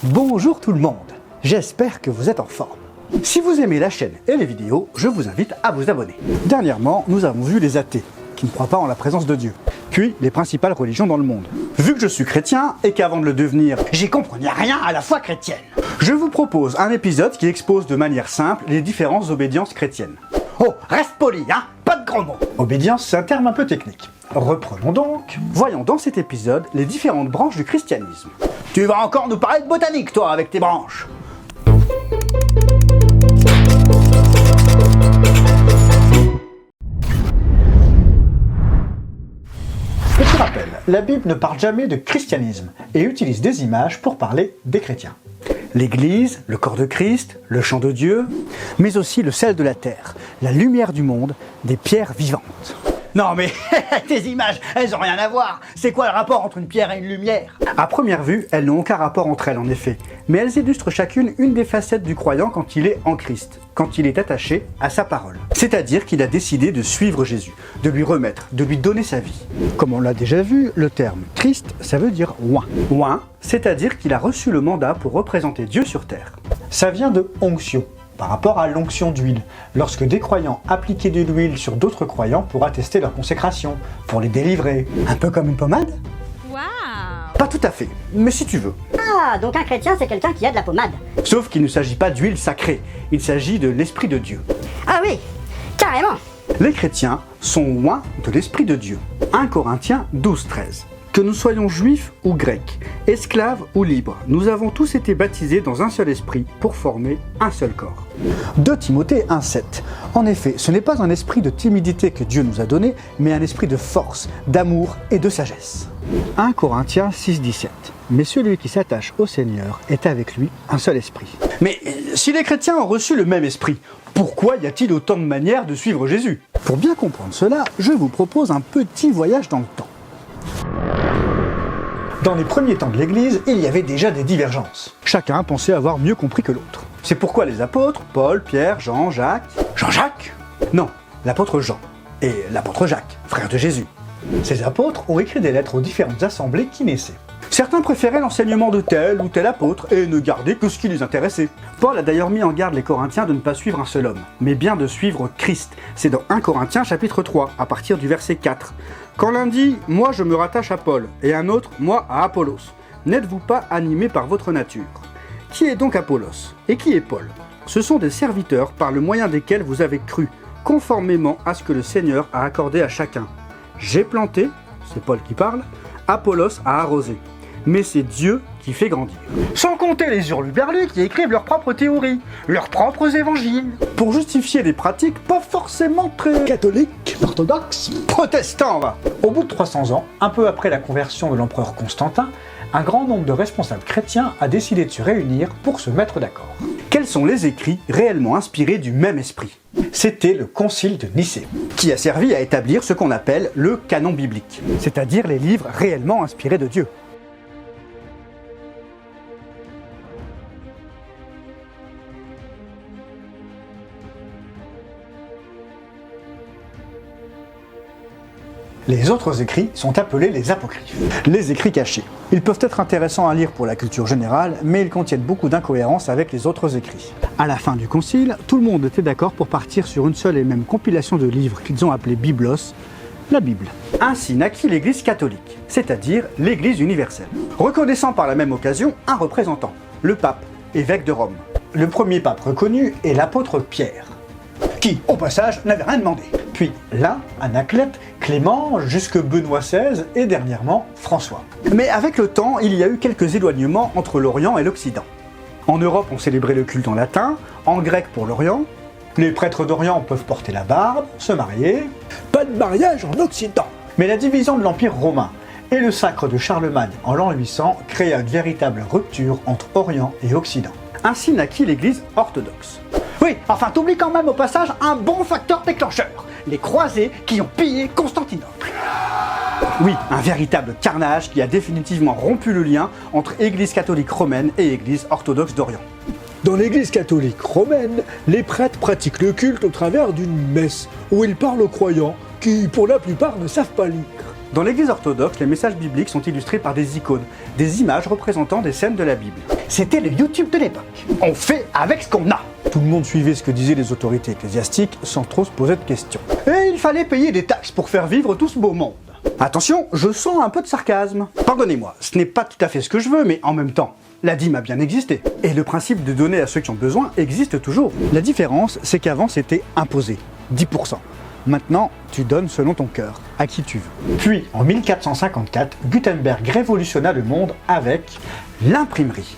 Bonjour tout le monde, j'espère que vous êtes en forme. Si vous aimez la chaîne et les vidéos, je vous invite à vous abonner. Dernièrement, nous avons vu les athées, qui ne croient pas en la présence de Dieu, puis les principales religions dans le monde. Vu que je suis chrétien et qu'avant de le devenir, j'y comprenais rien à la foi chrétienne, je vous propose un épisode qui expose de manière simple les différentes obédiences chrétiennes. Oh, reste poli, hein, pas de gros mots. Obédience, c'est un terme un peu technique. Reprenons donc. Voyons dans cet épisode les différentes branches du christianisme. Tu vas encore nous parler de botanique, toi, avec tes branches. Petit rappel, la Bible ne parle jamais de christianisme et utilise des images pour parler des chrétiens. L'Église, le corps de Christ, le chant de Dieu, mais aussi le sel de la terre, la lumière du monde, des pierres vivantes. Non mais, tes images, elles ont rien à voir. C'est quoi le rapport entre une pierre et une lumière? À première vue, elles n'ont aucun rapport entre elles en effet, mais elles illustrent chacune une des facettes du croyant quand il est en Christ, quand il est attaché à sa parole. C'est-à-dire qu'il a décidé de suivre Jésus, de lui remettre, de lui donner sa vie. Comme on l'a déjà vu, le terme Christ, ça veut dire oint. Oint, c'est-à-dire qu'il a reçu le mandat pour représenter Dieu sur terre. Ça vient de onction, par rapport à l'onction d'huile, lorsque des croyants appliquaient de l'huile sur d'autres croyants pour attester leur consécration, pour les délivrer. Un peu comme une pommade? Waouh! Pas tout à fait, mais si tu veux. Ah, donc un chrétien, c'est quelqu'un qui a de la pommade. Sauf qu'il ne s'agit pas d'huile sacrée, il s'agit de l'Esprit de Dieu. Ah oui, carrément. Les chrétiens sont oints de l'Esprit de Dieu. 1 Corinthiens 12-13. Que nous soyons juifs ou grecs, esclaves ou libres, nous avons tous été baptisés dans un seul esprit pour former un seul corps. 2 Timothée 1,7. En effet, ce n'est pas un esprit de timidité que Dieu nous a donné, mais un esprit de force, d'amour et de sagesse. 1 Corinthiens 6,17. Mais celui qui s'attache au Seigneur est avec lui un seul esprit. Mais si les chrétiens ont reçu le même esprit, pourquoi y a-t-il autant de manières de suivre Jésus? Pour bien comprendre cela, je vous propose un petit voyage dans le temps. Dans les premiers temps de l'Église, il y avait déjà des divergences. Chacun pensait avoir mieux compris que l'autre. C'est pourquoi les apôtres, Paul, Pierre, Jean, Jacques... Jean-Jacques? Non, l'apôtre Jean et l'apôtre Jacques, frère de Jésus. Ces apôtres ont écrit des lettres aux différentes assemblées qui naissaient. Certains préféraient l'enseignement de tel ou tel apôtre et ne gardaient que ce qui les intéressait. Paul a d'ailleurs mis en garde les Corinthiens de ne pas suivre un seul homme, mais bien de suivre Christ. C'est dans 1 Corinthiens chapitre 3, à partir du verset 4. Quand l'un dit « Moi je me rattache à Paul » et un autre « Moi à Apollos », n'êtes-vous pas animés par votre nature? Qui est donc Apollos? Et qui est Paul? Ce sont des serviteurs par le moyen desquels vous avez cru, conformément à ce que le Seigneur a accordé à chacun. J'ai planté, c'est Paul qui parle, Apollos a arrosé. Mais c'est Dieu qui fait grandir. Sans compter les hurluberlus qui écrivent leurs propres théories, leurs propres évangiles. Pour justifier des pratiques pas forcément très catholiques, orthodoxes, protestants va. Au bout de 300 ans, un peu après la conversion de l'empereur Constantin, un grand nombre de responsables chrétiens a décidé de se réunir pour se mettre d'accord. Quels sont les écrits réellement inspirés du même esprit? C'était le Concile de Nicée, qui a servi à établir ce qu'on appelle le canon biblique, c'est-à-dire les livres réellement inspirés de Dieu. Les autres écrits sont appelés les apocryphes, les écrits cachés. Ils peuvent être intéressants à lire pour la culture générale, mais ils contiennent beaucoup d'incohérences avec les autres écrits. À la fin du concile, tout le monde était d'accord pour partir sur une seule et même compilation de livres qu'ils ont appelée Biblos, la Bible. Ainsi naquit l'Église catholique, c'est-à-dire l'Église universelle, reconnaissant par la même occasion un représentant, le pape, évêque de Rome. Le premier pape reconnu est l'apôtre Pierre, qui, au passage, n'avait rien demandé. Puis là, Anaclète, Clément, jusque Benoît XVI et dernièrement François. Mais avec le temps, il y a eu quelques éloignements entre l'Orient et l'Occident. En Europe, on célébrait le culte en latin, en grec pour l'Orient. Les prêtres d'Orient peuvent porter la barbe, se marier. Pas de mariage en Occident. Mais la division de l'Empire romain et le sacre de Charlemagne en l'an 800 créa une véritable rupture entre Orient et Occident. Ainsi naquit l'Église orthodoxe. Oui, enfin t'oublies quand même au passage un bon facteur déclencheur, les croisés qui ont pillé Constantinople. Oui, un véritable carnage qui a définitivement rompu le lien entre Église catholique romaine et Église orthodoxe d'Orient. Dans l'Église catholique romaine, les prêtres pratiquent le culte au travers d'une messe, où ils parlent aux croyants, qui pour la plupart ne savent pas lire. Dans l'église orthodoxe, les messages bibliques sont illustrés par des icônes, des images représentant des scènes de la Bible. C'était le YouTube de l'époque. On fait avec ce qu'on a. Tout le monde suivait ce que disaient les autorités ecclésiastiques sans trop se poser de questions. Et il fallait payer des taxes pour faire vivre tout ce beau monde. Attention, je sens un peu de sarcasme. Pardonnez-moi, ce n'est pas tout à fait ce que je veux, mais en même temps, la dîme a bien existé. Et le principe de donner à ceux qui ont besoin existe toujours. La différence, c'est qu'avant c'était imposé, 10%. Maintenant, tu donnes selon ton cœur, à qui tu veux. Puis, en 1454, Gutenberg révolutionna le monde avec l'imprimerie.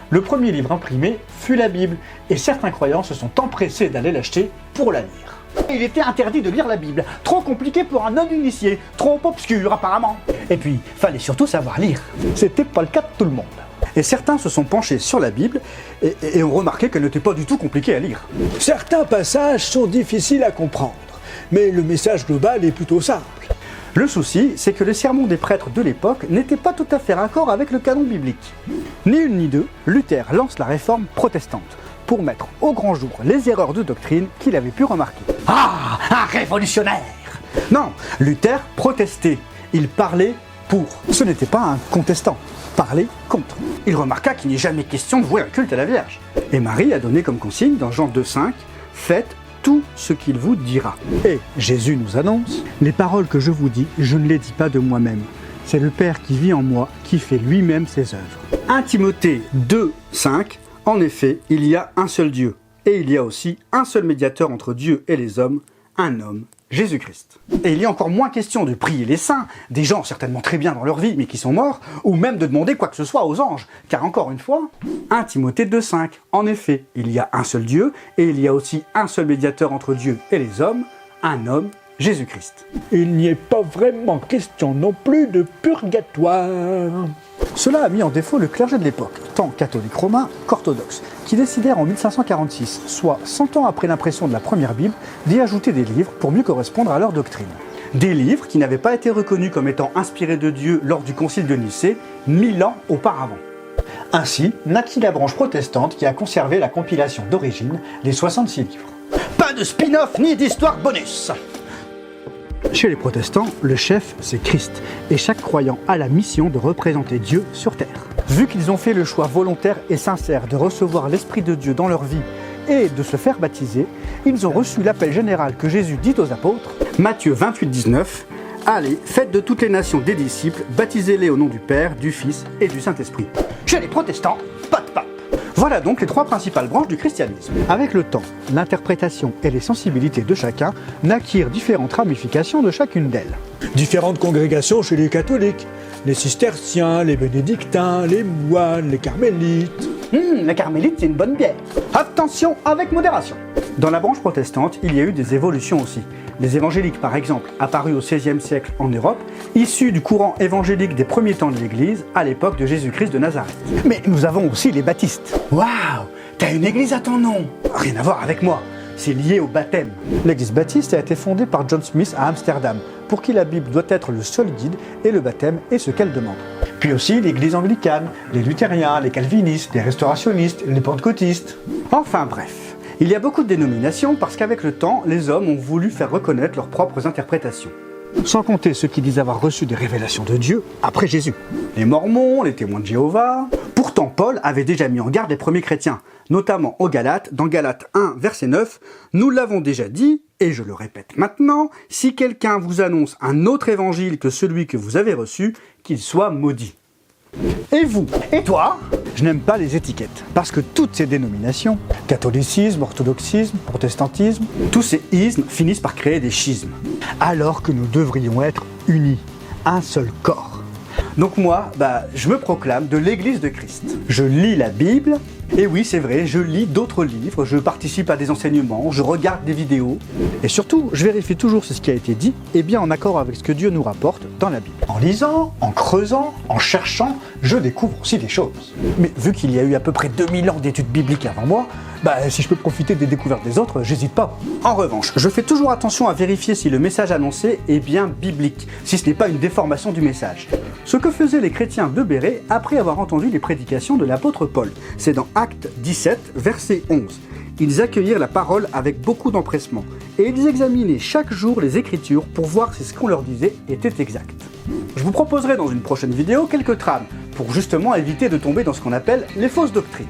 Le premier livre imprimé fut la Bible, et certains croyants se sont empressés d'aller l'acheter pour la lire. Il était interdit de lire la Bible, trop compliqué pour un non-initié, trop obscur apparemment. Et puis, fallait surtout savoir lire. C'était pas le cas de tout le monde. Et certains se sont penchés sur la Bible et ont remarqué qu'elle n'était pas du tout compliquée à lire. Certains passages sont difficiles à comprendre, mais le message global est plutôt simple. Le souci, c'est que les sermons des prêtres de l'époque n'étaient pas tout à fait raccord avec le canon biblique. Ni une ni deux, Luther lance la réforme protestante pour mettre au grand jour les erreurs de doctrine qu'il avait pu remarquer. Ah, un révolutionnaire! Non, Luther protestait, il parlait pour. Ce n'était pas un contestant, parlait contre. Il remarqua qu'il n'est jamais question de vouer un culte à la Vierge. Et Marie a donné comme consigne dans Jean 2,5, « Faites tout ce qu'il vous dira. » Et Jésus nous annonce, « Les paroles que je vous dis, je ne les dis pas de moi-même. C'est le Père qui vit en moi, qui fait lui-même ses œuvres. » 1 Timothée 2,5, « En effet, il y a un seul Dieu, et il y a aussi un seul médiateur entre Dieu et les hommes, un homme, Jésus-Christ. » Et il y a encore moins question de prier les saints, des gens certainement très bien dans leur vie mais qui sont morts, ou même de demander quoi que ce soit aux anges. Car encore une fois, 1 Timothée 2,5, en effet, il y a un seul Dieu, et il y a aussi un seul médiateur entre Dieu et les hommes, un homme, Jésus-Christ. Il n'y est pas vraiment question non plus de purgatoire. Cela a mis en défaut le clergé de l'époque, tant catholique romain qu'orthodoxe, qui décidèrent en 1546, soit 100 ans après l'impression de la première Bible, d'y ajouter des livres pour mieux correspondre à leur doctrine. Des livres qui n'avaient pas été reconnus comme étant inspirés de Dieu lors du concile de Nicée, 1000 ans auparavant. Ainsi naquit la branche protestante qui a conservé la compilation d'origine, les 66 livres. Pas de spin-off ni d'histoire bonus! Chez les protestants, le chef, c'est Christ, et chaque croyant a la mission de représenter Dieu sur terre. Vu qu'ils ont fait le choix volontaire et sincère de recevoir l'Esprit de Dieu dans leur vie et de se faire baptiser, ils ont reçu l'appel général que Jésus dit aux apôtres, Matthieu 28, 19, « Allez, faites de toutes les nations des disciples, baptisez-les au nom du Père, du Fils et du Saint-Esprit. » Chez les protestants, pas de pape. Voilà donc les trois principales branches du christianisme. Avec le temps, l'interprétation et les sensibilités de chacun naquirent différentes ramifications de chacune d'elles. Différentes congrégations chez les catholiques, les cisterciens, les bénédictins, les moines, les carmélites. La carmélite, c'est une bonne bière. Attention, avec modération. Dans la branche protestante, il y a eu des évolutions aussi. Les évangéliques, par exemple, apparus au XVIe siècle en Europe, issus du courant évangélique des premiers temps de l'Église, à l'époque de Jésus-Christ de Nazareth. Mais nous avons aussi les baptistes. Waouh, t'as une église à ton nom! Rien à voir avec moi, c'est lié au baptême. L'église baptiste a été fondée par John Smith à Amsterdam, pour qui la Bible doit être le seul guide et le baptême est ce qu'elle demande. Puis aussi l'église anglicane, les luthériens, les calvinistes, les restaurationnistes, les pentecôtistes. Enfin bref. Il y a beaucoup de dénominations parce qu'avec le temps, les hommes ont voulu faire reconnaître leurs propres interprétations. Sans compter ceux qui disent avoir reçu des révélations de Dieu après Jésus. Les Mormons, les témoins de Jéhovah. Pourtant, Paul avait déjà mis en garde les premiers chrétiens, notamment aux Galates, dans Galates 1, verset 9. Nous l'avons déjà dit, et je le répète maintenant, si quelqu'un vous annonce un autre évangile que celui que vous avez reçu, qu'il soit maudit. Et vous? Et toi? Je n'aime pas les étiquettes, parce que toutes ces dénominations, catholicisme, orthodoxisme, protestantisme, tous ces ismes finissent par créer des schismes. Alors que nous devrions être unis, un seul corps. Donc moi, je me proclame de l'Église de Christ. Je lis la Bible, et oui c'est vrai, je lis d'autres livres, je participe à des enseignements, je regarde des vidéos, et surtout, je vérifie toujours si ce qui a été dit est bien en accord avec ce que Dieu nous rapporte dans la Bible. En lisant, en creusant, en cherchant, je découvre aussi des choses. Mais vu qu'il y a eu à peu près 2000 ans d'études bibliques avant moi, Si je peux profiter des découvertes des autres, j'hésite pas. En revanche, je fais toujours attention à vérifier si le message annoncé est bien biblique, si ce n'est pas une déformation du message. Ce que faisaient les chrétiens de Béret après avoir entendu les prédications de l'apôtre Paul. C'est dans Actes 17, verset 11. Ils accueillirent la parole avec beaucoup d'empressement, et ils examinaient chaque jour les Écritures pour voir si ce qu'on leur disait était exact. Je vous proposerai dans une prochaine vidéo quelques trames, pour justement éviter de tomber dans ce qu'on appelle les fausses doctrines.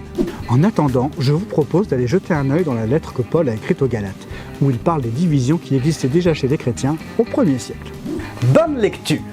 En attendant, je vous propose d'aller jeter un œil dans la lettre que Paul a écrite aux Galates, où il parle des divisions qui existaient déjà chez les chrétiens au 1er siècle. Bonne lecture!